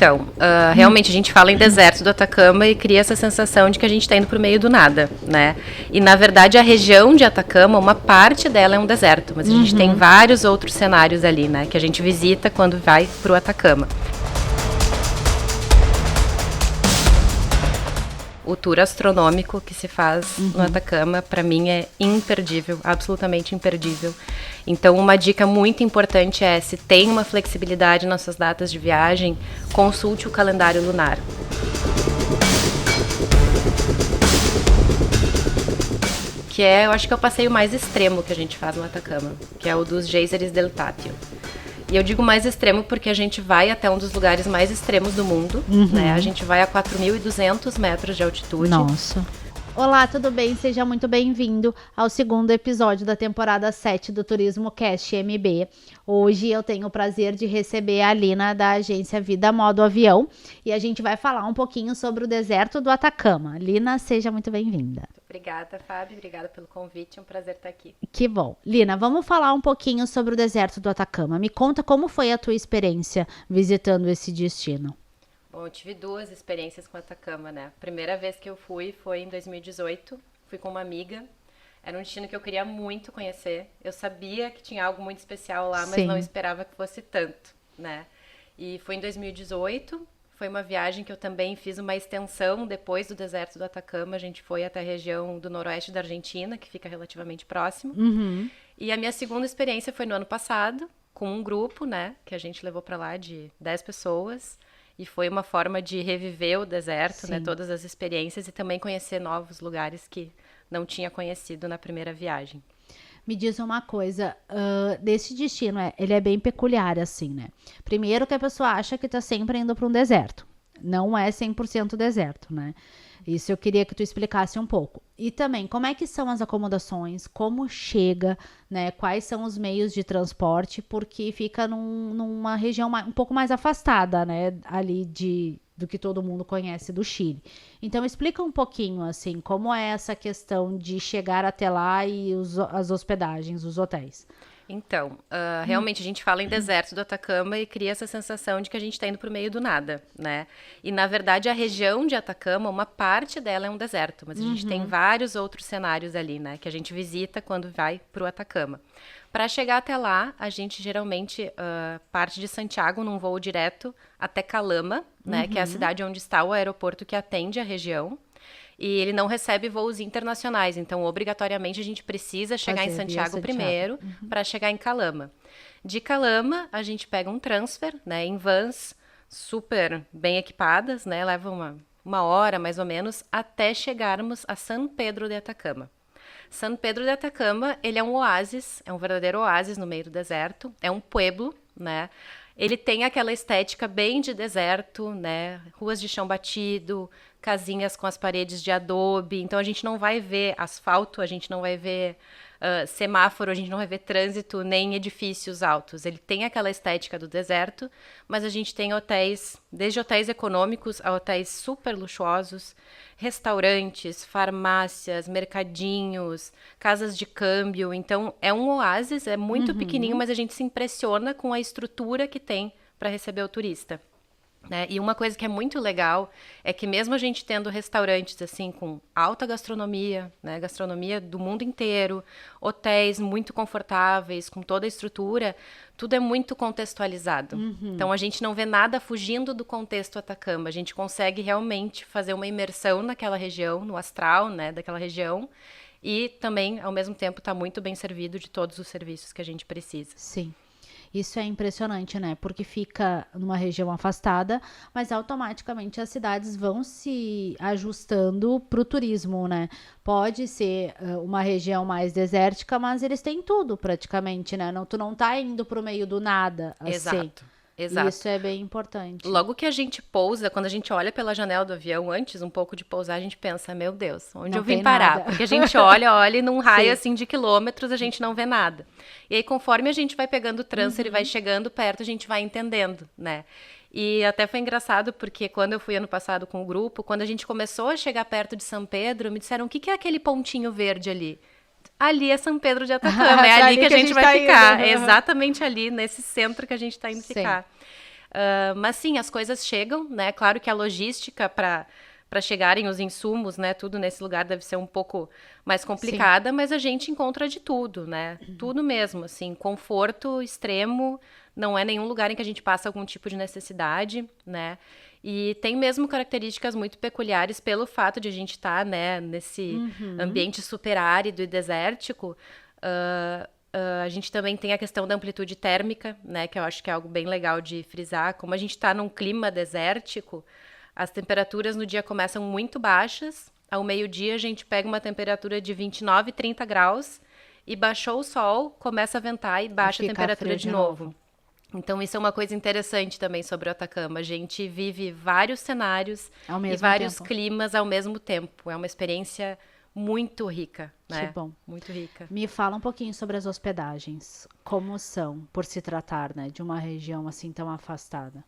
Então, realmente a gente fala em deserto do Atacama e cria essa sensação de que a gente está indo para o meio do nada, né? E, na verdade, a região de Atacama, uma parte dela é um deserto, mas a gente tem vários outros cenários ali, né? Que a gente visita quando vai para o Atacama. O tour astronômico que se faz no Atacama, para mim, é imperdível, absolutamente imperdível. Então, uma dica muito importante é, se tem uma flexibilidade nas suas datas de viagem, consulte o calendário lunar. Que é, eu acho que é o passeio mais extremo que a gente faz no Atacama, que é o dos Geysers del Tatio. E eu digo mais extremo porque a gente vai até um dos lugares mais extremos do mundo, né? A gente vai a 4.200 metros de altitude. Nossa. Olá, tudo bem? Seja muito bem-vindo ao segundo episódio da temporada 7 do Turismo Cast MB. Hoje eu tenho o prazer de receber a Lina da agência Vida Modo Avião e a gente vai falar um pouquinho sobre o deserto do Atacama. Lina, seja muito bem-vinda. Obrigada, Fábio. Obrigada pelo convite. É um prazer estar aqui. Que bom. Lina, vamos falar um pouquinho sobre o deserto do Atacama. Me conta como foi a tua experiência visitando esse destino. Bom, eu tive duas experiências com o Atacama, né? A primeira vez que eu fui foi em 2018. Fui com uma amiga. Era um destino que eu queria muito conhecer. Eu sabia que tinha algo muito especial lá, mas não esperava que fosse tanto, né? E foi em 2018. Foi uma viagem que eu também fiz uma extensão depois do deserto do Atacama. A gente foi até a região do noroeste da Argentina, que fica relativamente próximo. E a minha segunda experiência foi no ano passado, com um grupo, né? Que a gente levou para lá de 10 pessoas. E foi uma forma de reviver o deserto, né? Todas as experiências e também conhecer novos lugares que não tinha conhecido na primeira viagem. Me diz uma coisa, desse destino, ele é bem peculiar, assim, né? Primeiro que a pessoa acha que tá sempre indo para um deserto. Não é 100% deserto, né? Isso eu queria que tu explicasse um pouco. E também, como é que são as acomodações, como chega, né? Quais são os meios de transporte, porque fica numa região um pouco mais afastada, né? Ali do que todo mundo conhece do Chile. Então, explica um pouquinho, assim, como é essa questão de chegar até lá e as hospedagens, os hotéis. Então, realmente a gente fala em deserto do Atacama e cria essa sensação de que a gente está indo para o meio do nada, né? E, na verdade, a região de Atacama, uma parte dela é um deserto, mas a gente tem vários outros cenários ali, né? Que a gente visita quando vai para o Atacama. Para chegar até lá, a gente geralmente parte de Santiago num voo direto até Calama, né? Que é a cidade onde está o aeroporto que atende a região. E ele não recebe voos internacionais, então obrigatoriamente a gente precisa chegar em Santiago primeiro para chegar em Calama. De Calama, a gente pega um transfer, né, em vans super bem equipadas, né, leva uma hora mais ou menos até chegarmos a San Pedro de Atacama. San Pedro de Atacama, ele é um oásis, é um verdadeiro oásis no meio do deserto, é um pueblo, né? Ele tem aquela estética bem de deserto, né? Ruas de chão batido, casinhas com as paredes de adobe. Então, a gente não vai ver asfalto, a gente não vai ver semáforo, a gente não vai ver trânsito, nem edifícios altos. Ele tem aquela estética do deserto, mas a gente tem hotéis, desde hotéis econômicos a hotéis super luxuosos, restaurantes, farmácias, mercadinhos, casas de câmbio. Então, é um oásis, é muito pequenininho, mas a gente se impressiona com a estrutura que tem para receber o turista. Né? E uma coisa que é muito legal é que mesmo a gente tendo restaurantes assim com alta gastronomia, né, gastronomia do mundo inteiro, hotéis muito confortáveis, com toda a estrutura, tudo é muito contextualizado. Então a gente não vê nada fugindo do contexto Atacama, a gente consegue realmente fazer uma imersão naquela região, no astral, né, daquela região, e também ao mesmo tempo está muito bem servido de todos os serviços que a gente precisa. Sim. Isso é impressionante, né? Porque fica numa região afastada, mas automaticamente as cidades vão se ajustando para o turismo, né? Pode ser uma região mais desértica, mas eles têm tudo praticamente, né? Não, tu não tá indo para o meio do nada, assim. Exato. Isso é bem importante. Logo que a gente pousa, quando a gente olha pela janela do avião, antes um pouco de pousar, a gente pensa, meu Deus, onde eu vim parar? Nada. Porque a gente olha e num raio assim de quilômetros a gente não vê nada. E aí conforme a gente vai pegando o transfer e vai chegando perto, a gente vai entendendo, né? E até foi engraçado porque quando eu fui ano passado com o grupo, quando a gente começou a chegar perto de São Pedro, me disseram, o que é aquele pontinho verde ali? Ali é São Pedro de Atacama, é ali que a gente vai ficar. É exatamente ali, nesse centro que a gente está indo ficar. Mas sim, as coisas chegam, né? Claro que a logística para chegarem os insumos, né? Tudo nesse lugar deve ser um pouco mais complicada, mas a gente encontra de tudo, né? Tudo mesmo, assim, conforto extremo, não é nenhum lugar em que a gente passa algum tipo de necessidade, né? E tem mesmo características muito peculiares pelo fato de a gente estar, né, nesse ambiente super árido e desértico. A gente também tem a questão da amplitude térmica, né, que eu acho que é algo bem legal de frisar. Como a gente está num clima desértico, as temperaturas no dia começam muito baixas. Ao meio-dia, a gente pega uma temperatura de 29, 30 graus e baixou o sol, começa a ventar e baixa a temperatura de novo. Então, isso é uma coisa interessante também sobre o Atacama. A gente vive vários cenários e vários climas ao mesmo tempo. É uma experiência muito rica, né? Que bom. Muito rica. Me fala um pouquinho sobre as hospedagens. Como são, por se tratar, né, de uma região assim tão afastada?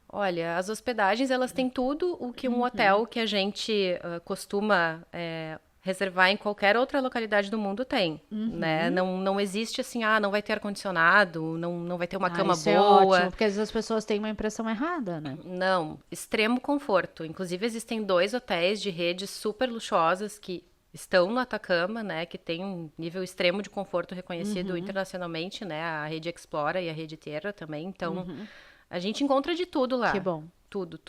Olha, as hospedagens, elas têm tudo o que um hotel que a gente costuma reservar em qualquer outra localidade do mundo tem, né? Não existe assim, não vai ter ar-condicionado, não vai ter uma cama isso boa. É ótimo, porque às vezes as pessoas têm uma impressão errada, né? Não, extremo conforto. Inclusive, existem 2 hotéis de redes super luxuosas que estão no Atacama, né? Que tem um nível extremo de conforto reconhecido internacionalmente, né? A rede Explora e a rede Terra também. Então, a gente encontra de tudo lá. Que bom. Tudo.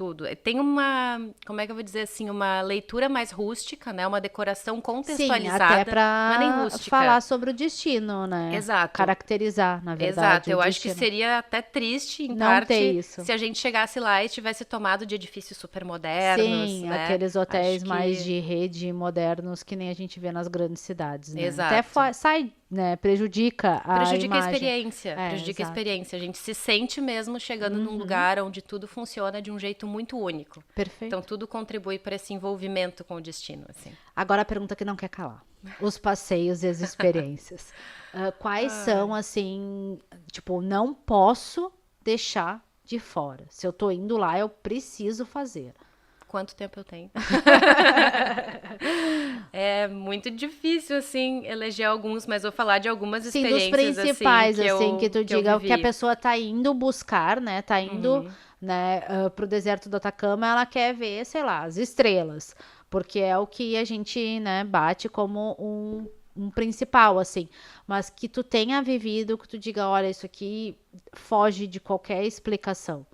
Tem uma, como é que eu vou dizer assim, uma leitura mais rústica, né? Uma decoração contextualizada. Sim, até pra não é nem rústica. falar sobre o destino, né? Exato. Caracterizar, na verdade. Exato. Eu acho que seria até triste, em parte, se a gente chegasse lá e tivesse tomado de edifícios super modernos. Sim, né? aqueles hotéis mais de rede modernos que nem a gente vê nas grandes cidades, né? Exato. Até sai, né? Prejudica a experiência. Prejudica a experiência. A gente se sente mesmo chegando num lugar onde tudo funciona de um jeito muito único. Perfeito. Então, tudo contribui para esse envolvimento com o destino, assim. Agora, a pergunta que não quer calar. Os passeios e as experiências. Quais são, assim, tipo, não posso deixar de fora. Se eu tô indo lá, eu preciso fazer. Quanto tempo eu tenho? É muito difícil, assim, eleger alguns, mas vou falar de algumas experiências, dos principais, assim, que tu diga que a pessoa tá indo buscar, né? Tá indo, né, pro deserto do Atacama, ela quer ver, sei lá, as estrelas. Porque é o que a gente, né, bate como um principal, assim. Mas que tu tenha vivido, que tu diga, olha, isso aqui foge de qualquer explicação.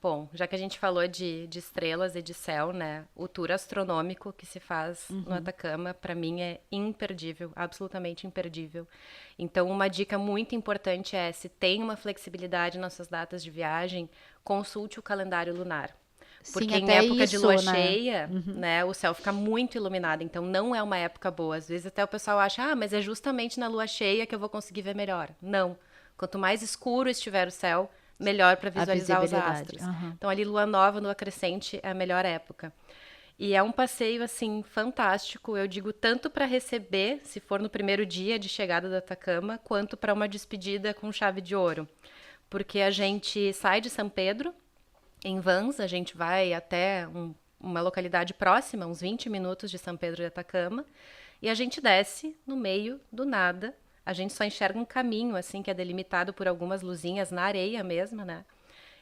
Bom, já que a gente falou de estrelas e de céu, né? O tour astronômico que se faz no Atacama, para mim, é imperdível, absolutamente imperdível. Então, uma dica muito importante é, se tem uma flexibilidade nas suas datas de viagem, consulte o calendário lunar. Porque em época de lua cheia, né, o céu fica muito iluminado, então não é uma época boa. Às vezes até o pessoal acha, mas é justamente na lua cheia que eu vou conseguir ver melhor. Não. Quanto mais escuro estiver o céu, melhor para visualizar os astros. Então, ali, lua nova, lua crescente é a melhor época. E é um passeio, assim, fantástico. Eu digo tanto para receber, se for no primeiro dia de chegada do Atacama, quanto para uma despedida com chave de ouro. Porque a gente sai de São Pedro, em vans, a gente vai até uma localidade próxima, uns 20 minutos de São Pedro de Atacama, e a gente desce no meio do nada. A gente só enxerga um caminho, assim, que é delimitado por algumas luzinhas na areia mesmo, né?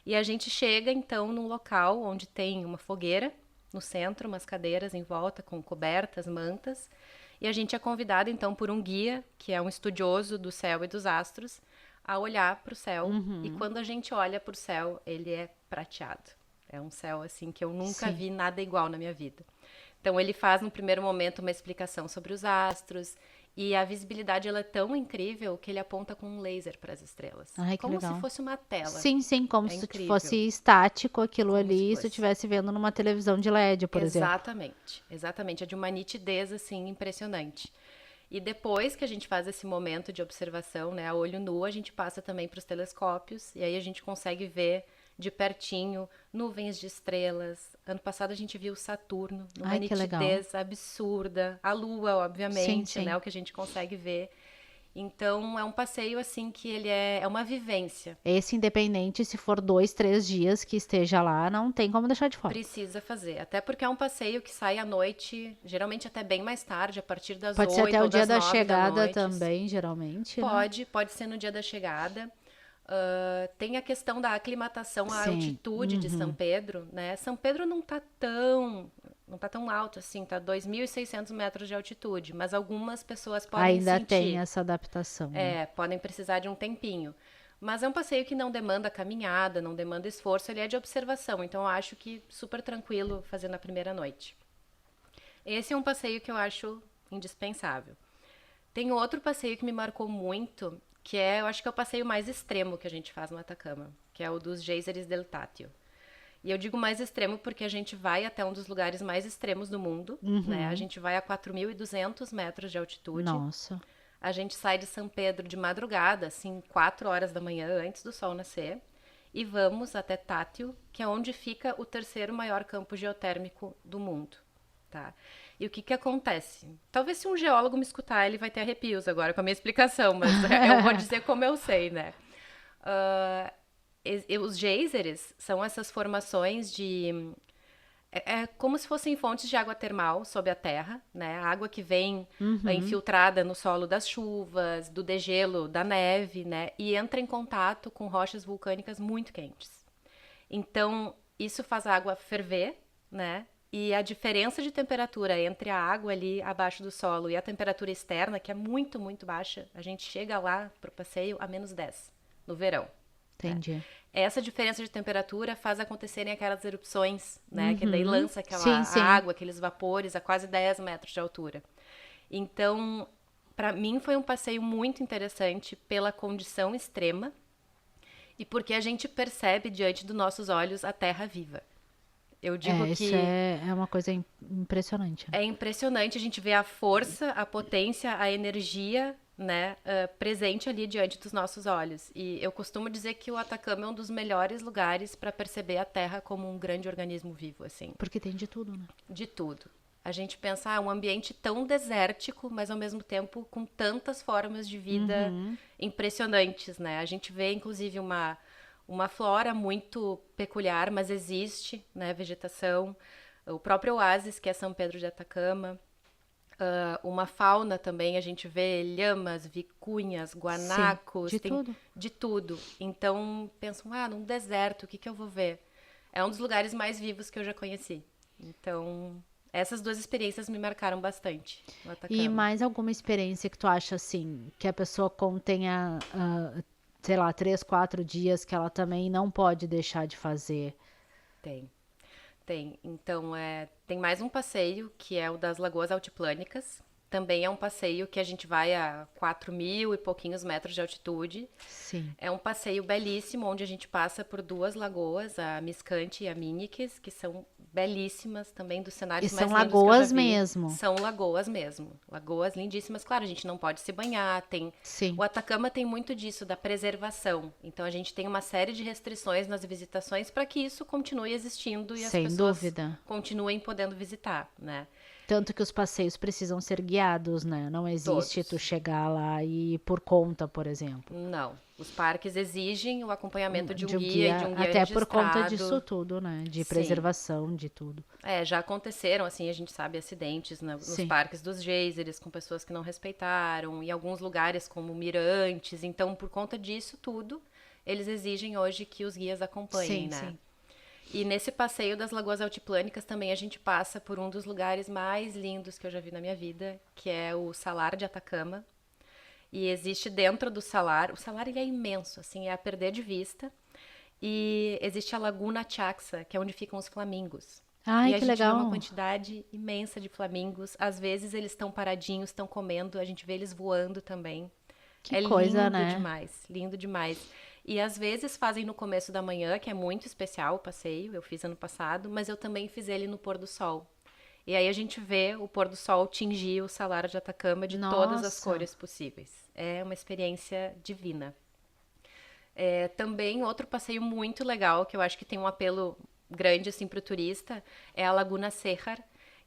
E a gente chega, então, num local onde tem uma fogueira no centro, umas cadeiras em volta com cobertas, mantas. E a gente é convidado, então, por um guia, que é um estudioso do céu e dos astros, a olhar para o céu. E quando a gente olha para o céu, ele é prateado. É um céu, assim, que eu nunca vi nada igual na minha vida. Então, ele faz, no primeiro momento, uma explicação sobre os astros. E a visibilidade, ela é tão incrível que ele aponta com um laser para as estrelas. Ai, que como legal. Se fosse uma tela. Sim, como se fosse estático aquilo como ali, se tu estivesse vendo numa televisão de LED, por exemplo. Exatamente. É de uma nitidez, assim, impressionante. E depois que a gente faz esse momento de observação, né, a olho nu, a gente passa também para os telescópios. E aí a gente consegue ver de pertinho nuvens de estrelas. Ano passado a gente viu Saturno, numa nitidez absurda. A Lua, obviamente, né? O que a gente consegue ver. Então, é um passeio, assim, que ele é uma vivência. Esse, independente, se for 2, 3 dias que esteja lá, não tem como deixar de fora. Precisa fazer. Até porque é um passeio que sai à noite, geralmente até bem mais tarde, a partir das 8 ou das 9 da noite. Pode ser até o dia da chegada da também, geralmente. Pode ser no dia da chegada. Tem a questão da aclimatação à Sim. altitude de São Pedro, né? São Pedro não tá tão alto assim, tá 2.600 metros de altitude, mas algumas pessoas podem Ainda tem sentir, essa adaptação, né? podem precisar de um tempinho. Mas é um passeio que não demanda caminhada, não demanda esforço, ele é de observação, então eu acho que super tranquilo fazer na primeira noite. Esse é um passeio que eu acho indispensável. Tem outro passeio que me marcou muito, que eu acho que é o passeio mais extremo que a gente faz no Atacama, que é o dos Geysers del Tátil. E eu digo mais extremo porque a gente vai até um dos lugares mais extremos do mundo, né? A gente vai a 4.200 metros de altitude. Nossa. A gente sai de São Pedro de madrugada, assim, 4 horas da manhã, antes do sol nascer, e vamos até Tátil, que é onde fica o terceiro maior campo geotérmico do mundo, tá? E o que que acontece? Talvez se um geólogo me escutar, ele vai ter arrepios agora com a minha explicação, mas eu vou dizer como eu sei, né? Os geysers são essas formações de... É como se fossem fontes de água termal sob a terra, né? A água que vem infiltrada no solo das chuvas, do degelo, da neve, né? E entra em contato com rochas vulcânicas muito quentes. Então, isso faz a água ferver, né? E a diferença de temperatura entre a água ali abaixo do solo e a temperatura externa, que é muito, muito baixa, a gente chega lá pro passeio a -10 no verão. Entendi. Essa diferença de temperatura faz acontecerem aquelas erupções, né? Que daí lança Sim, sim. água, aqueles vapores a quase 10 metros de altura. Então, para mim foi um passeio muito interessante pela condição extrema e porque a gente percebe diante dos nossos olhos a Terra viva. Eu digo Isso que é uma coisa impressionante. é impressionante a gente ver a força, a potência, a energia, né, presente ali diante dos nossos olhos. E eu costumo dizer que o Atacama é um dos melhores lugares para perceber a Terra como um grande organismo vivo, assim, Porque tem de tudo, né? de tudo. A gente pensa, um ambiente tão desértico, mas ao mesmo tempo com tantas formas de vida impressionantes, né? A gente vê, inclusive, uma flora muito peculiar, mas existe, né, vegetação. O próprio oásis, que é São Pedro de Atacama. Uma fauna também, a gente vê lhamas, vicunhas, guanacos. Sim, de tudo. De tudo. Então, pensam, num deserto, o que que eu vou ver? É um dos lugares mais vivos que eu já conheci. Então, essas duas experiências me marcaram bastante no Atacama. E mais alguma experiência que tu acha, assim, que a pessoa contenha, sei lá, 3, 4 dias que ela também não pode deixar de fazer? Tem. Então, tem mais um passeio, que é o das Lagoas Altiplânicas. Também é um passeio que a gente vai a 4.000 e pouquinhos metros de altitude. Sim. É um passeio belíssimo, onde a gente passa por duas lagoas, a Miscante e a Míniques, que são belíssimas também, dos cenários E mais são lindos que eu já lagoas vi. mesmo. São lagoas mesmo. Lagoas lindíssimas. Claro, a gente não pode se banhar. Sim. O Atacama tem muito disso, da preservação. Então, a gente tem uma série de restrições nas visitações para que isso continue existindo e as Sem pessoas dúvida. continuem podendo visitar, né? Tanto que os passeios precisam ser guiados, né? Não existe Todos. tu chegar lá e ir por conta, por exemplo. Não. Os parques exigem o acompanhamento de um De um guia e de um guia até por conta registrado. disso tudo, né? De Sim. preservação, de tudo. Já aconteceram, assim, a gente sabe, acidentes nos Sim. parques dos geysers, com pessoas que não respeitaram, em alguns lugares como mirantes. Então, por conta disso tudo, eles exigem hoje que os guias acompanhem, Sim, né? sim. E nesse passeio das Lagoas Altiplânicas também a gente passa por um dos lugares mais lindos que eu já vi na minha vida, que é o Salar de Atacama. E existe dentro do salar, o salar ele é imenso, assim, é a perder de vista. E existe a Laguna Chaxa, que é onde ficam os flamingos. Ai, E a que gente vê legal. uma quantidade imensa de flamingos. Às vezes eles estão paradinhos, estão comendo, a gente vê eles voando também. Que coisa, lindo né? demais, lindo demais. E às vezes fazem no começo da manhã, que é muito especial o passeio, eu fiz ano passado, mas eu também fiz ele no pôr do sol. E aí a gente vê o pôr do sol tingir o Salar de Atacama de todas as Nossa. cores possíveis. É uma experiência divina. Também outro passeio muito legal, que eu acho que tem um apelo grande assim para o turista, é a Laguna Cejar,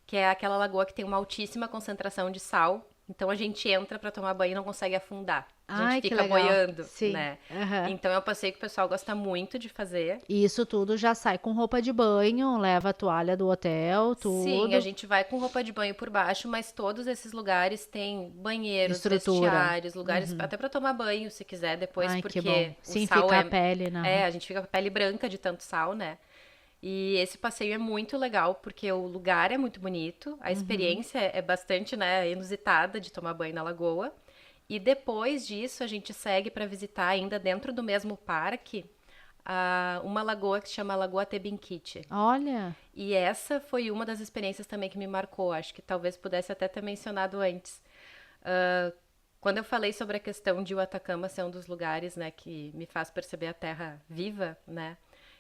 que é aquela lagoa que tem uma altíssima concentração de sal Então a gente entra para tomar banho e não consegue afundar. A gente Ai, que fica legal. boiando, Sim. né? Aham. Então é um passeio que o pessoal gosta muito de fazer. E isso tudo já sai com roupa de banho, leva a toalha do hotel, Sim, a tudo. gente vai com roupa de banho por baixo, mas todos esses lugares têm banheiros, Estrutura. vestiários, lugares até para tomar banho, se quiser, depois, Ai, que bom. porque o Sim, sal fica a é, pele, né? a gente fica com a pele branca de tanto sal, né? E esse passeio é muito legal porque o lugar é muito bonito, a experiência é bastante, né, inusitada de tomar banho na lagoa. E depois disso a gente segue para visitar ainda dentro do mesmo parque uma lagoa que se chama Lagoa Tebinquite. Olha, E essa foi uma das experiências também que me marcou. Acho que talvez pudesse até ter mencionado antes. Ah, quando eu falei sobre a questão de o Atacama ser um dos lugares, né, que me faz perceber a terra viva, né?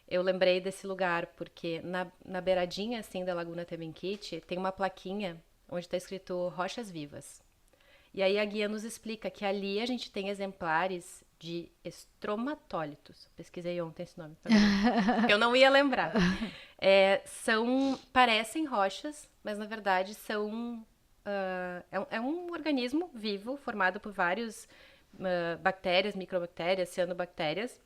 Eu lembrei desse lugar porque na beiradinha assim da Laguna Tebenquite tem uma plaquinha onde está escrito Rochas Vivas. E aí a guia nos explica que ali a gente tem exemplares de estromatólitos. Pesquisei ontem esse nome também, porque eu não ia lembrar. Parecem rochas, mas na verdade são é um organismo vivo formado por vários bactérias, microbactérias, cianobactérias,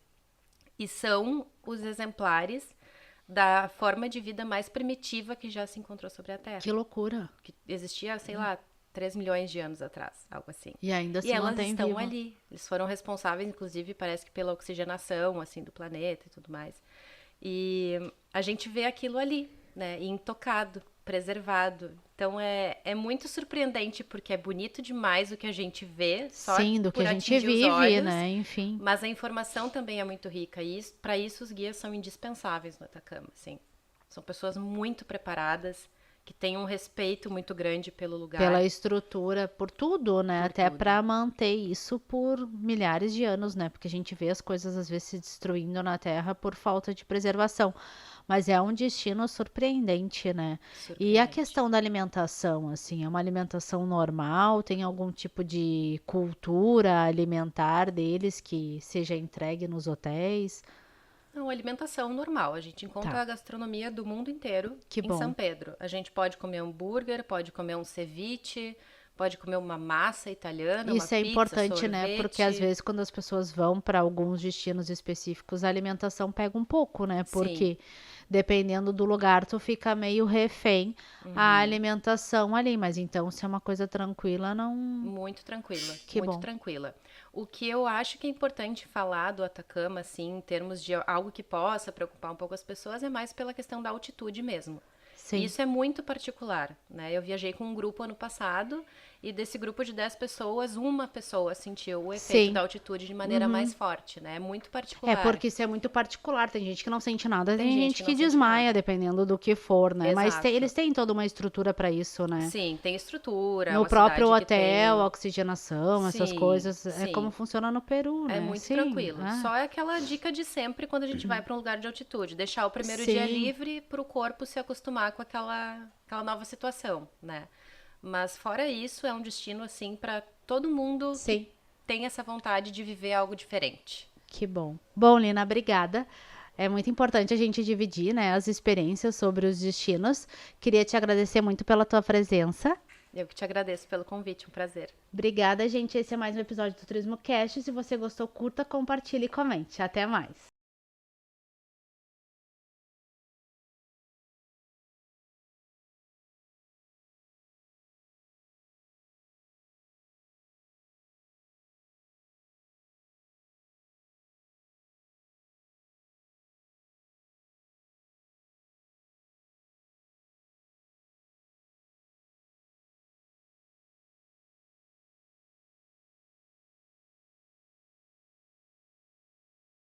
e são os exemplares da forma de vida mais primitiva que já se encontrou sobre a Terra. que loucura. Que existia, sei lá, 3 milhões de anos atrás, algo assim. E ainda E se elas mantém estão viva. ali. Eles foram responsáveis, inclusive, parece que pela oxigenação, assim, do planeta e tudo mais. E a gente vê aquilo ali, né? Intocado, preservado. Então é muito surpreendente, porque é bonito demais o que a gente vê, só Sim, do que por a gente atingir os vive, olhos, né? Enfim. mas a informação também é muito rica. E para isso os guias são indispensáveis no Atacama, assim. São pessoas muito preparadas, que têm um respeito muito grande pelo lugar. Pela estrutura, por tudo, né? Por Até tudo. para manter isso por milhares de anos, né? Porque a gente vê as coisas às vezes se destruindo na Terra por falta de preservação. Mas é um destino surpreendente, né? E a Surpreendente. questão da alimentação, assim, é uma alimentação normal? Tem algum tipo de cultura alimentar deles que seja entregue nos hotéis? Não, alimentação normal. A gente encontra Tá, a gastronomia do mundo inteiro que em bom. São Pedro. A gente pode comer hambúrguer, pode comer um ceviche, pode comer uma massa italiana, uma Isso é pizza, importante, né? Porque às sorvete. vezes quando as pessoas vão para alguns destinos específicos, a alimentação pega um pouco, né? Sim. Porque dependendo do lugar, tu fica meio refém à alimentação ali. Mas então, se é uma coisa tranquila, não. Muito tranquila, Que muito bom. tranquila. O que eu acho que é importante falar do Atacama, assim, em termos de algo que possa preocupar um pouco as pessoas, é mais pela questão da altitude mesmo. Sim. Isso é muito particular, né? Eu viajei com um grupo ano passado e desse grupo de 10 pessoas, uma pessoa sentiu o efeito Sim. da altitude de maneira mais forte, né? É muito É particular. porque isso é muito particular. Tem gente que não sente nada, tem Tem gente gente que que não sente desmaia, nada. dependendo do que for, né? Mas Exato. eles têm toda uma estrutura para isso, né? Sim, tem estrutura, é No uma próprio cidade que hotel, tem. oxigenação, essas Sim, coisas, é como sim. funciona no Peru, É né? muito Sim. tranquilo. Ah, Só é aquela dica de sempre quando a gente vai para um lugar de altitude, deixar o primeiro dia sim. livre para o corpo se acostumar com aquela nova situação, né? Mas fora isso, é um destino assim para todo mundo que Sim. tem essa vontade de viver algo diferente. Que bom. Bom, Lina, obrigada. É muito importante a gente dividir, né, as experiências sobre os destinos. Queria te agradecer muito pela tua presença. Eu que te agradeço pelo convite, um prazer. Obrigada, gente. Esse é mais um episódio do Turismo Cast. Se você gostou, curta, compartilhe e comente. Até mais.